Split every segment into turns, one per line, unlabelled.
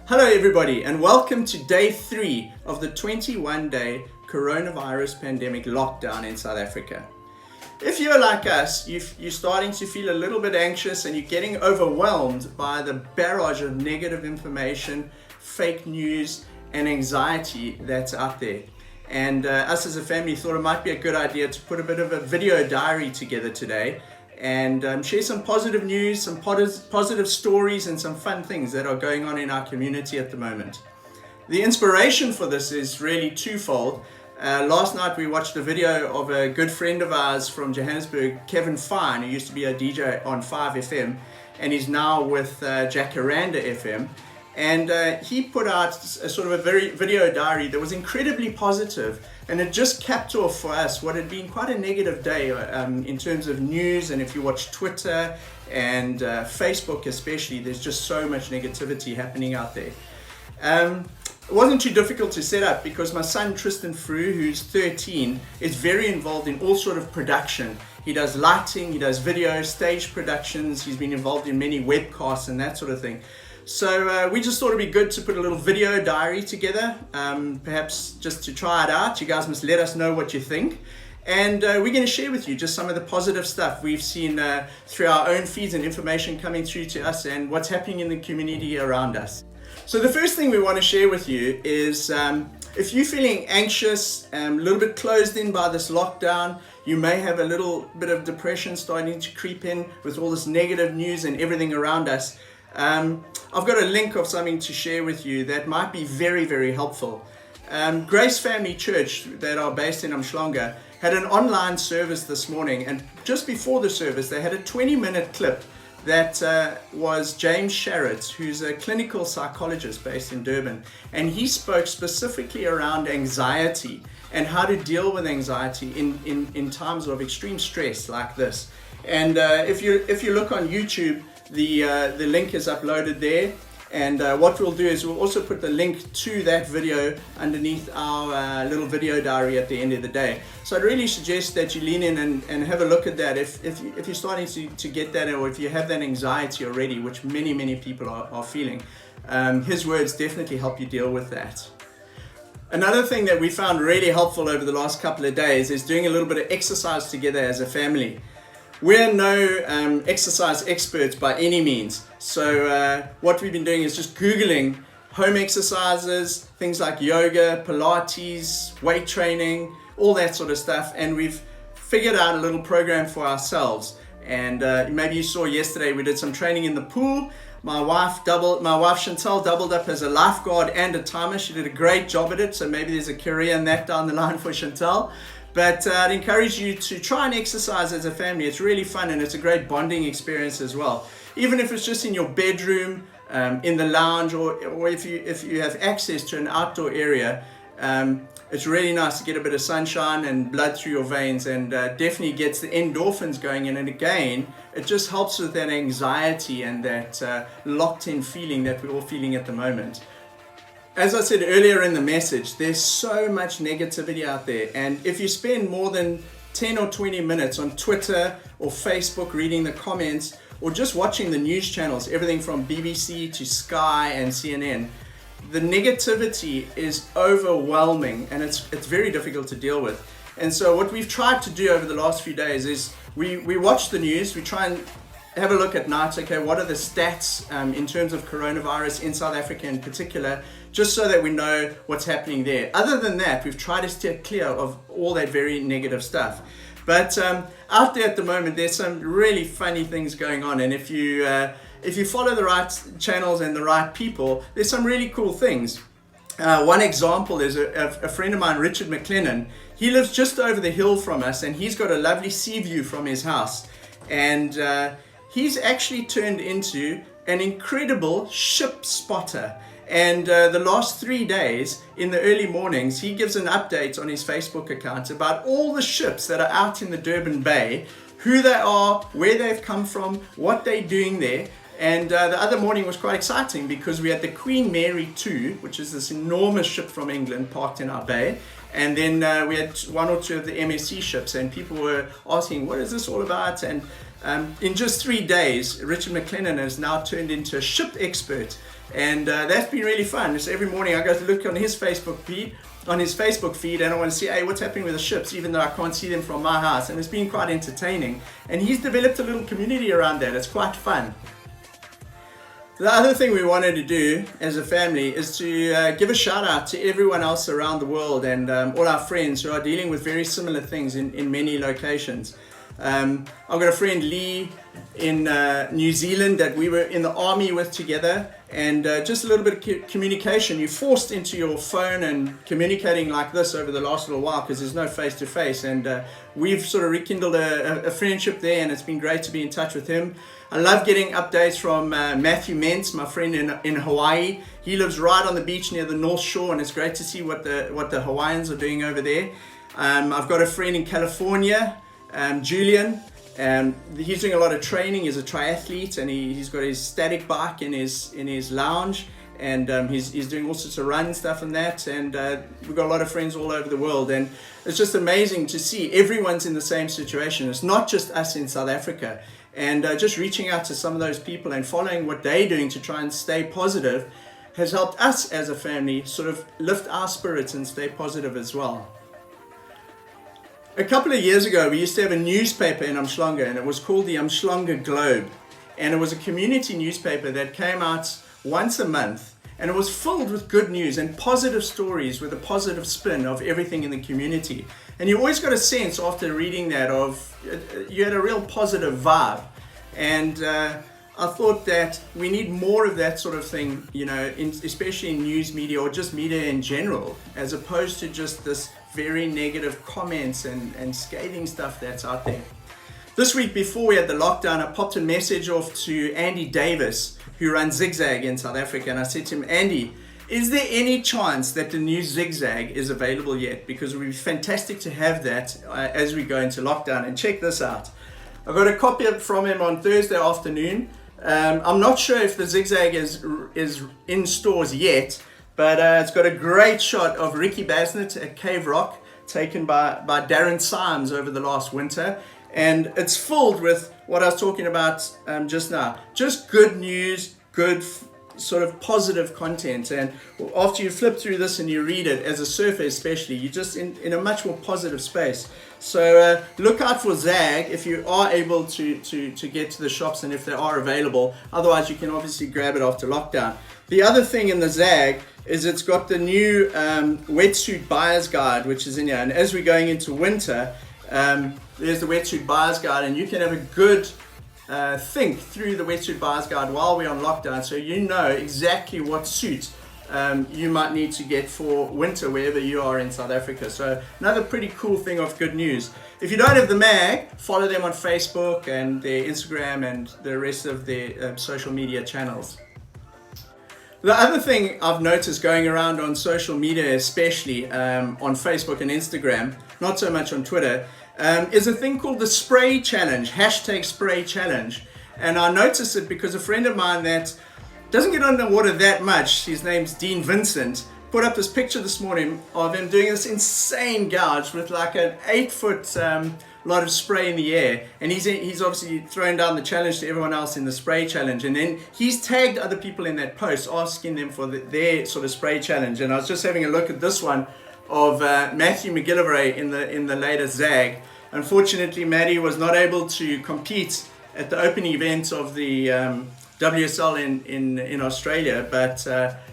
Hello everybody and welcome to day 3 of the 21-day coronavirus pandemic lockdown in South Africa. If you're like us, you're starting to feel a little bit anxious and you're getting overwhelmed by the barrage of negative information, fake news and anxiety that's out there. And us as a family thought it might be a good idea to put a bit of a video diary together today and share some positive news, some positive stories and some fun things that are going on in our community at the moment. The inspiration for this is really twofold. Last night we watched a video of a good friend of ours from Johannesburg, Kevin Fine, who used to be a DJ on 5FM and is now with Jacaranda FM. And he put out a sort of a very video diary that was incredibly positive, and it just capped off for us what had been quite a negative day in terms of news. And if you watch Twitter and Facebook especially, there's just so much negativity happening out there. It wasn't too difficult to set up because my son Tristan Frew, who's 13, is very involved in all sort of production. He does lighting, he does video, stage productions, he's been involved in many webcasts and that sort of thing. So we just thought it'd be good to put a little video diary together, perhaps just to try it out. You guys must let us know what you think. And we're going to share with you just some of the positive stuff we've seen through our own feeds and information coming through to us and what's happening in the community around us. So the first thing we want to share with you is if you're feeling anxious, a little bit closed in by this lockdown, you may have a little bit of depression starting to creep in with all this negative news and everything around us. I've got a link of something to share with you that might be very, very helpful. Grace Family Church that are based in Umhlanga had an online service this morning, and just before the service they had a 20-minute clip that was James Sharratt, who's a clinical psychologist based in Durban, and he spoke specifically around anxiety and how to deal with anxiety in times of extreme stress like this. And if you look on YouTube, the link is uploaded there, and what we'll do is we'll also put the link to that video underneath our little video diary at the end of the day. So I'd really suggest that you lean in and have a look at that if you're starting to get that, or if you have that anxiety already, which many people are feeling. His words definitely help you deal with that. Another thing that we found really helpful over the last couple of days is doing a little bit of exercise together as a family. We're no exercise experts by any means, so what we've been doing is just Googling home exercises, things like yoga, Pilates, weight training, all that sort of stuff, and we've figured out a little program for ourselves. And maybe you saw yesterday we did some training in the pool. My wife Chantel doubled up as a lifeguard and a timer. She did a great job at it, so maybe there's a career in that down the line for Chantel. But I'd encourage you to try and exercise as a family. It's really fun and it's a great bonding experience as well. Even if it's just in your bedroom, in the lounge, or if you have access to an outdoor area, it's really nice to get a bit of sunshine and blood through your veins, and definitely gets the endorphins going in. And again, it just helps with that anxiety and that locked in feeling that we're all feeling at the moment. As I said earlier in the message, there's so much negativity out there, and if you spend more than 10 or 20 minutes on Twitter or Facebook reading the comments or just watching the news channels, everything from BBC to Sky and CNN, the negativity is overwhelming and it's very difficult to deal with. And so what we've tried to do over the last few days is we watch the news, we try and have a look at night, okay, what are the stats in terms of coronavirus in South Africa in particular, just so that we know what's happening there. Other than that, we've tried to steer clear of all that very negative stuff. But out there at the moment, there's some really funny things going on, and if you follow the right channels and the right people, there's some really cool things. One example is a friend of mine, Richard McLennan. He lives just over the hill from us, and he's got a lovely sea view from his house. And he's actually turned into an incredible ship spotter. And the last 3 days, in the early mornings, he gives an update on his Facebook account about all the ships that are out in the Durban Bay, who they are, where they've come from, what they're doing there. And the other morning was quite exciting because we had the Queen Mary 2, which is this enormous ship from England parked in our bay. And then we had 1 or 2 of the MSC ships, and people were asking, what is this all about? And in just 3 days, Richard McLennan has now turned into a ship expert. And that's been really fun. So every morning I go to look on his Facebook feed, and I want to see, hey, what's happening with the ships, even though I can't see them from my house. And it's been quite entertaining. And he's developed a little community around that. It's quite fun. The other thing we wanted to do as a family is to give a shout out to everyone else around the world and all our friends who are dealing with very similar things in many locations. I've got a friend, Lee, in New Zealand that we were in the army with together, and just a little bit of communication. You're forced into your phone and communicating like this over the last little while because there's no face-to-face, and we've sort of rekindled a friendship there, and it's been great to be in touch with him. I love getting updates from Matthew Mentz, my friend in Hawaii. He lives right on the beach near the North Shore, and it's great to see what the Hawaiians are doing over there. I've got a friend in California, Julian. He's doing a lot of training. He's a triathlete, and he's got his static bike in his lounge, and he's doing all sorts of run stuff and that. And we've got a lot of friends all over the world, and it's just amazing to see everyone's in the same situation. It's not just us in South Africa. And just reaching out to some of those people and following what they're doing to try and stay positive has helped us as a family sort of lift our spirits and stay positive as well. A couple of years ago, we used to have a newspaper in Umhlanga, and it was called the Umhlanga Globe. And it was a community newspaper that came out once a month, and it was filled with good news and positive stories with a positive spin of everything in the community. And you always got a sense after reading that you had a real positive vibe. And I thought that we need more of that sort of thing, especially in news media or just media in general, as opposed to just this very negative comments and scathing stuff that's out there. This week before we had the lockdown, I popped a message off to Andy Davis, who runs Zigzag in South Africa, and I said to him, Andy, is there any chance that the new Zigzag is available yet? Because it would be fantastic to have that as we go into lockdown. And check this out. I got a copy from him on Thursday afternoon. I'm not sure if the Zigzag is in stores yet, but it's got a great shot of Ricky Basnett at Cave Rock, taken by Darren Symes over the last winter. And it's filled with what I was talking about just now. Just good news, good sort of positive content. And after you flip through this and you read it, as a surfer especially, you're just in a much more positive space. So look out for Zag if you are able to get to the shops and if they are available. Otherwise, you can obviously grab it after lockdown. The other thing in the Zag is it's got the new wetsuit buyer's guide, which is in here. And as we're going into winter, there's the wetsuit buyer's guide, and you can have a good think through the wetsuit buyer's guide while we're on lockdown, so you know exactly what suit you might need to get for winter wherever you are in South Africa. So another pretty cool thing of good news. If you don't have the mag, follow them on Facebook and their Instagram and the rest of their social media channels. The other thing I've noticed going around on social media, especially on Facebook and Instagram, not so much on Twitter, is a thing called the spray challenge, #spray challenge. And I noticed it because a friend of mine that doesn't get under water that much, his name's Dean Vincent, put up this picture this morning of him doing this insane gouge with like an 8-foot lot of spray in the air. And he's obviously thrown down the challenge to everyone else in the spray challenge. And then he's tagged other people in that post, asking them for their sort of spray challenge. And I was just having a look at this one of Matthew McGillivray in the latest Zag. Unfortunately, Matty was not able to compete at the opening event of the WSL in Australia, but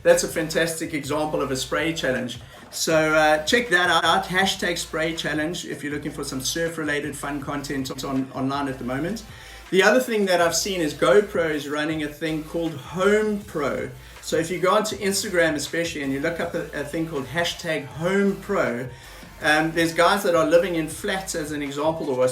that's a fantastic example of a spray challenge. So check that out, #spray challenge, if you're looking for some surf-related fun content online at the moment. The other thing that I've seen is GoPro is running a thing called Home Pro. So if you go onto Instagram especially and you look up a thing called #HomePro, there's guys that are living in flats as an example, or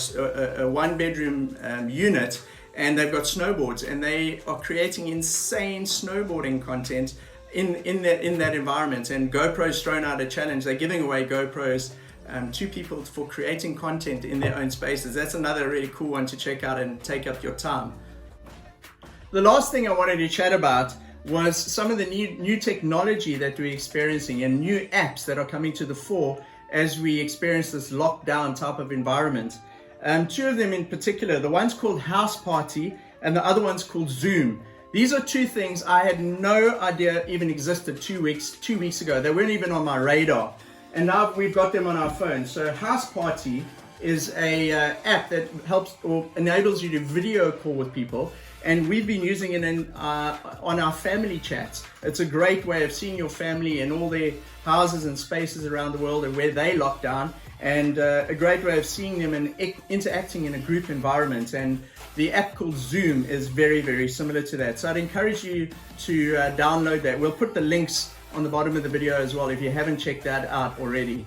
a one-bedroom unit, and they've got snowboards, and they are creating insane snowboarding content in that environment. And GoPro's thrown out a challenge. They're giving away GoPros to people for creating content in their own spaces. That's another really cool one to check out and take up your time. The last thing I wanted to chat about was some of the new technology that we're experiencing and new apps that are coming to the fore as we experience this lockdown type of environment. Two of them in particular, the one's called House Party and the other one's called Zoom. These are two things I had no idea even existed 2 weeks ago. They weren't even on my radar. And now we've got them on our phone. So House Party is a app that helps or enables you to video call with people. And we've been using it on our family chats. It's a great way of seeing your family in all their houses and spaces around the world and where they lock down. And a great way of seeing them and interacting in a group environment. And the app called Zoom is very, very similar to that. So I'd encourage you to download that. We'll put the links on the bottom of the video as well if you haven't checked that out already.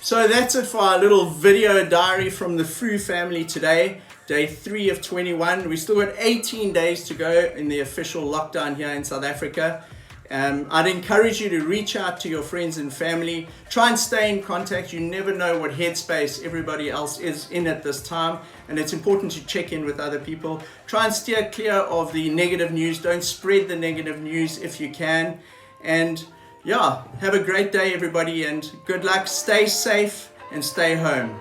So that's it for our little video diary from the Frew family today. Day 3 of 21. We still got 18 days to go in the official lockdown here in South Africa. I'd encourage you to reach out to your friends and family. Try and stay in contact. You never know what headspace everybody else is in at this time, and it's important to check in with other people. Try and steer clear of the negative news. Don't spread the negative news if you can. And yeah, have a great day, everybody, and good luck. Stay safe and stay home.